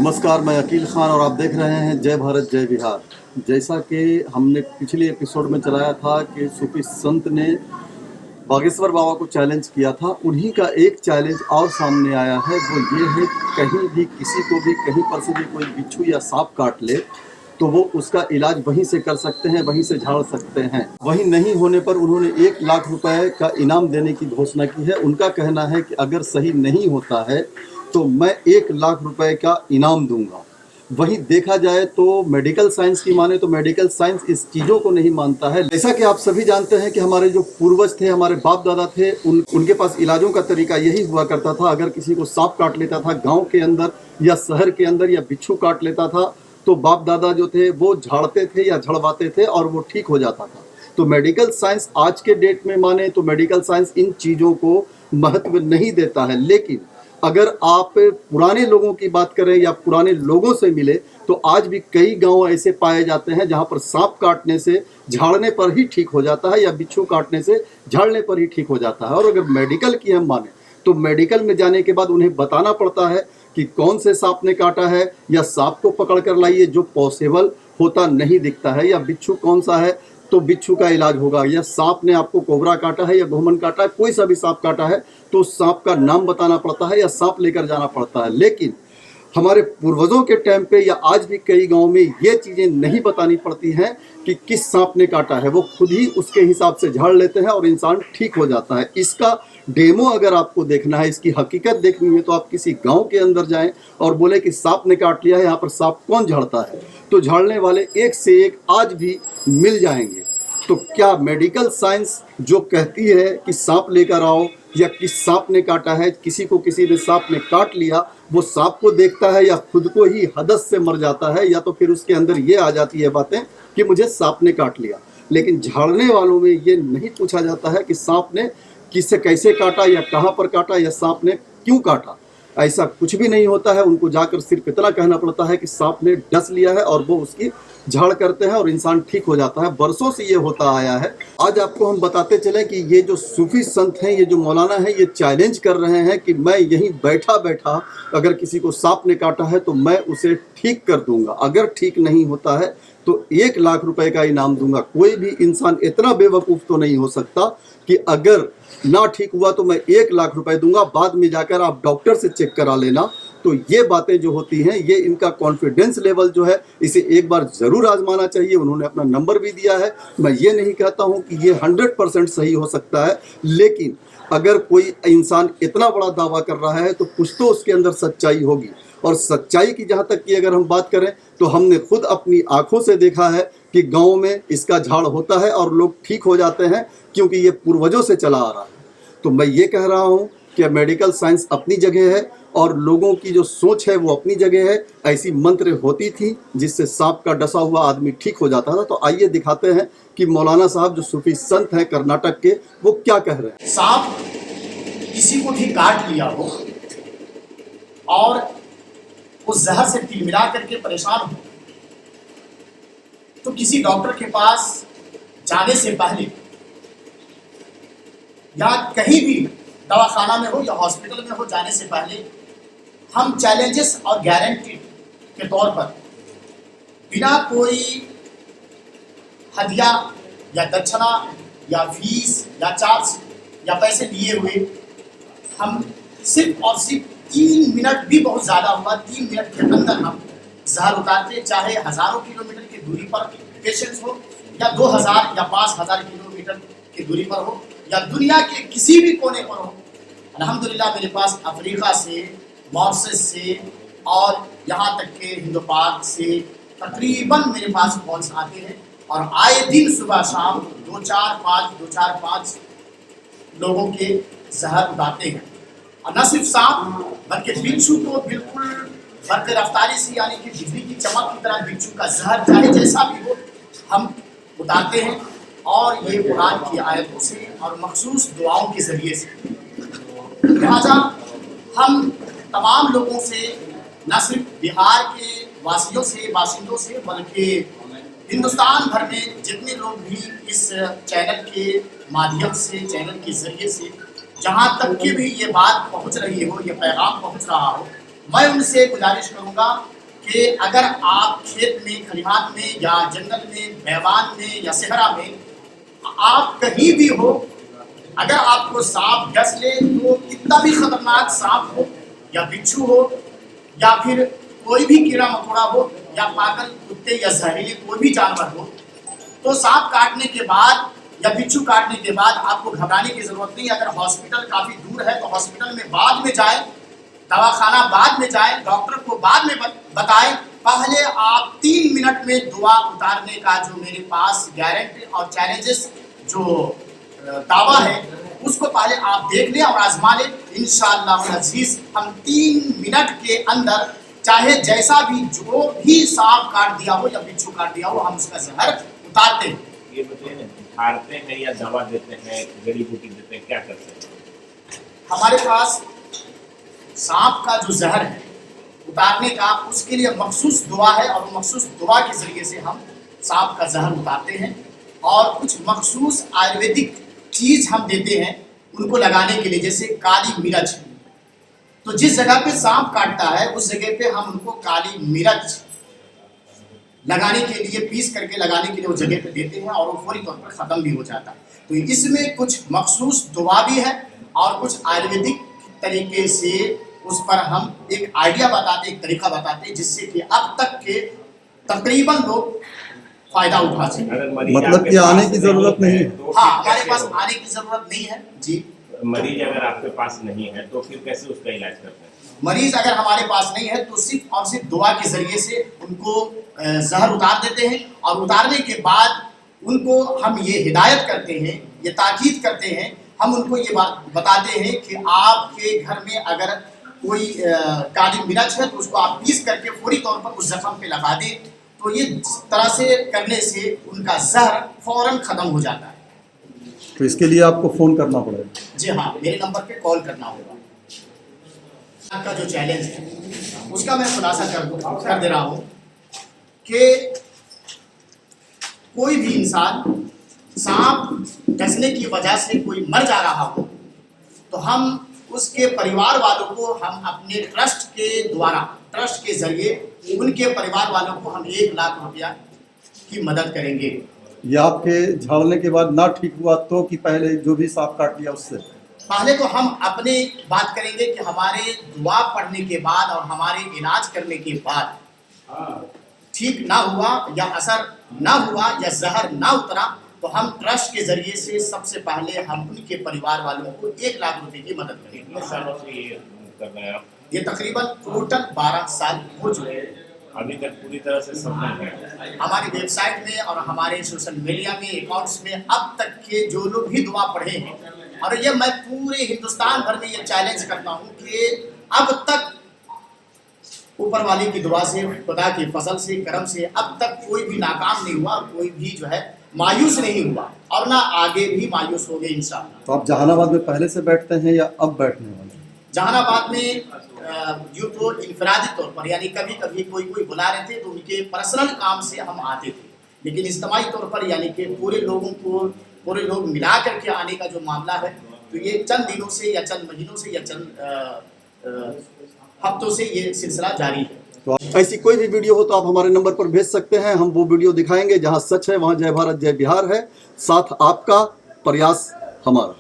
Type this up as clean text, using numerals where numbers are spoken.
नमस्कार, मैं अकील खान और आप देख रहे हैं जय भारत जय बिहार। जैसा कि हमने पिछले एपिसोड में चलाया था कि सूफी संत ने बागेश्वर बाबा को चैलेंज किया था, उन्हीं का एक चैलेंज और सामने आया है। वो ये है कि कहीं भी किसी को भी कहीं पर से भी कोई बिच्छू या सांप काट ले तो वो उसका इलाज वहीं से कर सकते हैं, वहीं से झाड़ सकते हैं। वहीं नहीं होने पर उन्होंने 1 लाख रुपए का इनाम देने की घोषणा की है। उनका कहना है कि अगर सही नहीं होता है तो मैं 1 लाख रुपए का इनाम दूंगा। वहीं देखा जाए तो मेडिकल साइंस की माने तो मेडिकल साइंस इस चीज़ों को नहीं मानता है। जैसा कि आप सभी जानते हैं कि हमारे जो पूर्वज थे, हमारे बाप दादा थे, उनके पास इलाजों का तरीका यही हुआ करता था। अगर किसी को सांप काट लेता था गांव के अंदर या शहर के अंदर, या बिच्छू काट लेता था, तो बाप दादा जो थे वो झाड़ते थे या झड़वाते थे और वो ठीक हो जाता था। तो मेडिकल साइंस आज के डेट में माने तो मेडिकल साइंस इन चीज़ों को महत्व नहीं देता है। लेकिन अगर आप पुराने लोगों की बात करें या पुराने लोगों से मिले तो आज भी कई गांव ऐसे पाए जाते हैं जहां पर सांप काटने से झाड़ने पर ही ठीक हो जाता है, या बिच्छू काटने से झाड़ने पर ही ठीक हो जाता है। और अगर मेडिकल की हम माने तो मेडिकल में जाने के बाद उन्हें बताना पड़ता है कि कौन से सांप ने काटा है, या सांप को पकड़ कर लाइए जो पॉसिबल होता नहीं दिखता है, या बिच्छू कौन सा है तो बिच्छू का इलाज होगा, या सांप ने आपको कोबरा काटा है या घुमन काटा है, कोई सा भी सांप काटा है तो सांप का नाम बताना पड़ता है या सांप लेकर जाना पड़ता है। लेकिन हमारे पूर्वजों के टाइम पे या आज भी कई गांव में ये चीज़ें नहीं बतानी पड़ती हैं कि किस सांप ने काटा है। वो खुद ही उसके हिसाब से झाड़ लेते हैं और इंसान ठीक हो जाता है। इसका डेमो अगर आपको देखना है, इसकी हकीकत देखनी है, तो आप किसी गांव के अंदर जाएं और बोले कि सांप ने काट लिया है, यहाँ पर सांप कौन झाड़ता है, तो झाड़ने वाले एक से एक आज भी मिल जाएंगे। तो क्या मेडिकल साइंस जो कहती है कि सांप लेकर आओ या किस सांप ने काटा है, किसी को किसी ने सांप ने काट लिया, वो सांप को देखता है या खुद को ही हदस से मर जाता है, या तो फिर उसके अंदर ये आ जाती है बातें कि मुझे सांप ने काट लिया। लेकिन झाड़ने वालों में ये नहीं पूछा जाता है कि सांप ने किससे कैसे काटा, या कहाँ पर काटा, या सांप ने क्यों काटा। ऐसा कुछ भी नहीं होता है। उनको जाकर सिर्फ इतना कहना पड़ता है कि सांप ने डस लिया है, और वो उसकी झाड़ करते हैं और इंसान ठीक हो जाता है। बरसों से ये होता आया है। आज आपको हम बताते चले कि ये जो सूफी संत हैं, ये जो मौलाना हैं, ये चैलेंज कर रहे हैं कि मैं यहीं बैठा बैठा अगर किसी को सांप ने काटा है तो मैं उसे ठीक कर दूंगा। अगर ठीक नहीं होता है तो 1 लाख रुपए का इनाम दूंगा। कोई भी इंसान इतना बेवकूफ़ तो नहीं हो सकता कि अगर ना ठीक हुआ तो मैं 1 लाख रुपए दूंगा, बाद में जाकर आप डॉक्टर से चेक करा लेना। तो ये बातें जो होती हैं, ये इनका कॉन्फिडेंस लेवल जो है, इसे एक बार ज़रूर आजमाना चाहिए। उन्होंने अपना नंबर भी दिया है। मैं ये नहीं कहता हूँ कि ये 100% सही हो सकता है, लेकिन अगर कोई इंसान इतना बड़ा दावा कर रहा है तो कुछ तो उसके अंदर सच्चाई होगी। और सच्चाई की जहाँ तक की अगर हम बात करें तो हमने खुद अपनी आंखों से देखा है कि गाँव में इसका झाड़ होता है और लोग ठीक हो जाते हैं, क्योंकि ये पूर्वजों से चला आ रहा है। तो मैं ये कह रहा हूँ कि मेडिकल साइंस अपनी जगह है और लोगों की जो सोच है वो अपनी जगह है। ऐसी मंत्र होती थी जिससे सांप का डसा हुआ आदमी ठीक हो जाता था। तो आइए दिखाते हैं कि मौलाना साहब जो सूफी संत हैं कर्नाटक के, वो क्या कह रहे हैं। सांप किसी को भी काट लिया हो और उस जहर से तिलमिला करके परेशान हो, तो किसी डॉक्टर के पास जाने से पहले या कहीं भी दवाखाना में हो या हॉस्पिटल में हो, जाने से पहले हम चैलेंजेस और गारंटी के तौर पर बिना कोई हदिया या दक्षिणा या फीस या चार्ज या पैसे लिए हुए हम सिर्फ और सिर्फ 3 मिनट भी बहुत ज़्यादा हुआ, 3 मिनट के अंदर हम जहर उतारते, चाहे हज़ारों किलोमीटर की दूरी पर पेशेंट्स हो या 2000 या 5000 किलोमीटर की दूरी पर हो या दुनिया के किसी भी कोने पर हो। अल्हम्दुलिल्लाह मेरे पास अफ्रीका से, मॉरिशस से और यहाँ तक के हिंदुपाक से तकरीबन मेरे पास कॉल्स आते हैं, और आए दिन सुबह शाम 2-4-5 लोगों के जहर उतारते हैं। और न सिर्फ सांप बल्कि बिच्छू तो बिल्कुल बरक़ रफ्तारी से, यानी कि बिजली की चमक की तरह बिच्छू का जहर चाहे जैसा भी हो हम उतारते हैं, और ये कुरान की आयतों से और मखसूस दुआओं के ज़रिए से। लिहाजा हम तमाम लोगों से, न सिर्फ बिहार के वासियों से, बाशिंदों से, बल्कि हिंदुस्तान भर में जितने लोग भी इस चैनल के माध्यम से, चैनल के ज़रिए से, जहाँ तक कि भी ये बात पहुँच रही हो, ये पैगाम पहुँच रहा हो, मैं उनसे गुजारिश करूंगा कि अगर आप खेत में, खलिहान में या जंगल में, बैवान में या सहरा में, आप कहीं भी हो, अगर आपको सांप डस ले तो कितना भी खतरनाक सांप हो या बिच्छू हो या फिर कोई भी कीड़ा मकोड़ा हो या पागल कुत्ते या जहरीले कोई भी जानवर हो, तो सांप काटने के बाद या बिच्छू काटने के बाद आपको घबराने की जरूरत नहीं। अगर हॉस्पिटल काफी दूर है तो हॉस्पिटल में बाद में जाए, दवाखाना बाद में जाए, डॉक्टर को बाद में बताएं। पहले आप 3 मिनट में दुआ उतारने का जो मेरे पास गारंटी और चैलेंजेस जो दावा है उसको पहले आप देख लें और आजमा लें। इंशाअल्लाह अजीज हम 3 मिनट के अंदर चाहे जैसा भी जो भी सांप काट दिया हो या बिच्छू काट दिया हो, हम उसका जहर उतारते हैं। ये बताइए, हारते हैं या दवा देते हैं, जड़ी बूटी देते हैं, क्या करते हैं? हमारे पास सांप का जो जहर है उतारने का, उसके लिए मखसूस दुआ है और मखसूस दुआ के जरिए से हम सांप का जहर उतारते हैं। और कुछ मखसूस आयुर्वेदिक चीज हम देते हैं उनको लगाने के लिए, जैसे काली मिर्च। तो जिस जगह पे सांप काटता है उस जगह पे हम उनको काली मिर्च लगाने के लिए, पीस करके लगाने के लिए वो जगह पे देते हैं और वो फौरी तौर पर खत्म भी हो जाता है। तो इसमें कुछ मखसूस दुआ भी है और कुछ आयुर्वेदिक तरीके से उस पर हम एक आइडिया बताते, एक तरीका बताते, जिससे कि अब तक के तकरीबन लोग फायदा उठा सकें। मतलब कि आने की जरूरत नहीं है। तो हाँ, फिर हमारे कैसे पास होगा? आने की जरूरत नहीं है जी। मरीज अगर आपके पास नहीं है तो फिर कैसे उसका इलाज करते हैं? मरीज अगर हमारे पास नहीं है तो सिर्फ और सिर्फ दुआ के जरिए से उनको जहर उतार देते हैं और उतारने के बाद उनको हम ये हिदायत करते हैं, ये ताकीद करते हैं, हम उनको ये बात बताते हैं कि आपके घर में अगर कोई काली मिर्च है तो उसको आप पीस करके फौरी तौर पर उस जख्म पे लगा दें। तो ये तरह से करने से उनका जहर फौरन खत्म हो जाता है। तो इसके लिए आपको फोन करना पड़ेगा। जी हाँ, मेरे नंबर पे कॉल करना होगा। का जो चैलेंज है उसका मैं खुलासा कर दे रहा हूँ कि कोई भी इंसान सांप डसने की वजह से कोई मर जा रहा हो तो हम उसके परिवार वालों को हम अपने ट्रस्ट के द्वारा, ट्रस्ट के जरिए उनके परिवार वालों को हम 1 लाख रुपया की मदद करेंगे। ये आपके झाड़ने के बाद ना ठीक हुआ तो कि पहले जो भी सांप काट लिया उससे? पहले तो हम अपने बात करेंगे कि हमारे दुआ पढ़ने के बाद और हमारे इलाज करने के बाद ठीक ना हुआ या असर ना हुआ या जहर ना उतरा तो हम ट्रस्ट के जरिए से सबसे पहले हम उनके परिवार वालों को 1 लाख रुपए की मदद करेंगे। कितने सालों से ये कर रहे हैं आप? ये तकरीबन टोटल 12 साल हो चुके हैं। अभी तक पूरी तरह से सफल है? हमारी वेबसाइट में और हमारे सोशल मीडिया में अकाउंट्स में अब तक के जो लोग भी दुआ पढ़े हैं, और ये मैं पूरे हिंदुस्तान भर में ये चैलेंज करता हूँ कि अब तक ऊपर वाले की दुआ से, खुदा की फसल से, करम से अब तक कोई भी नाकाम नहीं हुआ, कोई भी जो है मायूस नहीं हुआ और ना आगे भी मायूस होंगे इंशाअल्लाह। तो आप जहानाबाद में पहले से बैठते हैं या अब बैठने वाले? जहानाबाद में यूँ तो इनफरादी तौर पर, यानी कभी कभी कोई बुला रहे थे तो उनके पर्सनल काम से हम आते थे, लेकिन इज्तिमाई तौर पर यानी कि पूरे लोग मिला करके आने का जो मामला है तो ये चंद दिनों से या चंद महीनों से या चंद हफ्तों से ये सिलसिला जारी है। तो ऐसी कोई भी वीडियो हो तो आप हमारे नंबर पर भेज सकते हैं, हम वो वीडियो दिखाएंगे। जहां सच है वहां जय भारत जय बिहार है, साथ आपका प्रयास हमारा।